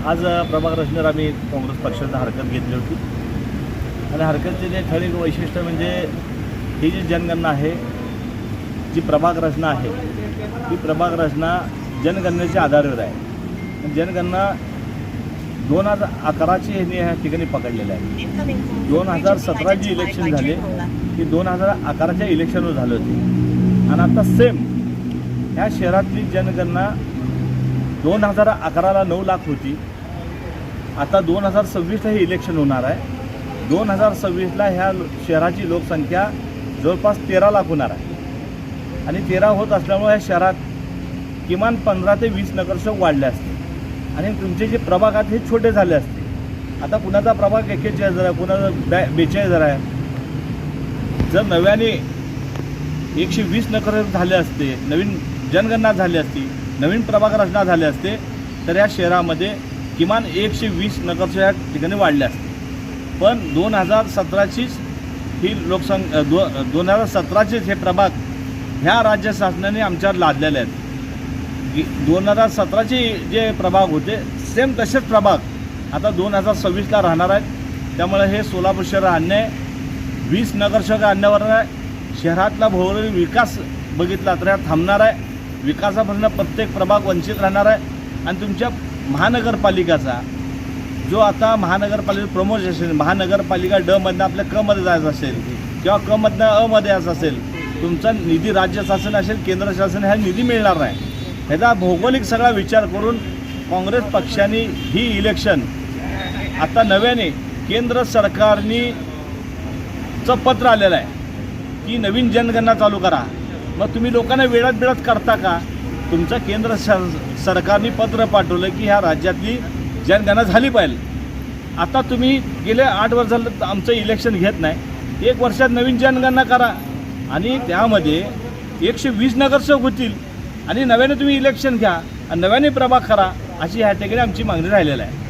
आज प्रभाग रचनेवर आम्ही काँग्रेस पक्षाचा हरकत घेतली होती आणि हरकतचे जे ठळक वैशिष्ट्य म्हणजे ही जी जनगणना आहे, जी प्रभाग रचना आहे, ती प्रभाग रचना जनगणनेच्या आधारावर आहे. जनगणना 2011ची ह्यांनी ह्या ठिकाणी पकडलेलं आहे. 2017 जी इलेक्शन झाले ती 2011च्या इलेक्शनवर झाले होते आणि आता सेम ह्या शहरातली जनगणना 2011ला 9 लाख होती. आता 2026ला हे इलेक्शन होणार आहे. 2026ला ह्या शहराची लोकसंख्या जवळपास 13 लाख होणार आहे आणि 13 होत असल्यामुळे ह्या शहरात किमान 15 ते 20 नगरसेवक वाढले असते आणि तुमचे जे प्रभाग आहेत हे छोटे झाले असते. आता कुणाचा प्रभाग 41 आहे, कुणाचा 42 आहे. जर नव्याने 120 नगरसेवक झाले असते, नवीन जनगणना झाली असती, नवीन प्रभाग रचना झाले असते, तर या शहरामध्ये किमान 120 नगरसेवक या ठिकाणी वाढले असते. पण 2017चीच ही लोकसंख्या 2017चेच हे प्रभाग ह्या राज्य शासनाने आमच्यावर लादलेले आहेत. 2017चे जे प्रभाग होते सेम तसेच प्रभाग आता 2026ला राहणार आहेत. त्यामुळे हे सोलापूर शहर आणणे 20 नगरसेवक आणण्यावर शहरातला भौगोलिक विकास बघितला तर थांबणार आहे. विकासापासून प्रत्येक प्रभाग वंचित राहणार आहे आणि तुमच्या महानगरपालिकाचा जो आता महानगरपालिका प्रमोशन असेल, महानगरपालिका ड मधनं आपल्या क मध्ये जायचं असेल किंवा क मधनं अ मध्ये यायचं असेल, तुमचा निधी राज्य शासन असेल, केंद्र शासन ह्या निधी मिळणार नाही. ह्याचा भौगोलिक सगळा विचार करून काँग्रेस पक्षाने ही इलेक्शन आता नव्याने केंद्र सरकारनी चं पत्र आलेलं आहे की नवीन जनगणना चालू करा. मग तुम्ही लोकांना वेळात करता का? तुमचं केंद्र सरकारने पत्र पाठवलं की ह्या राज्यातली जनगणना झाली पाहिजे. आता तुम्ही गेले 8 वर्ष झालं आमचं इलेक्शन घेत नाही. 1 वर्षात नवीन जनगणना करा आणि त्यामध्ये 120 नगरसेवक होतील आणि नव्याने तुम्ही इलेक्शन घ्या आणि नव्याने प्रभाग करा, अशी ह्या ठिकाणी आमची मागणी राहिलेली आहे.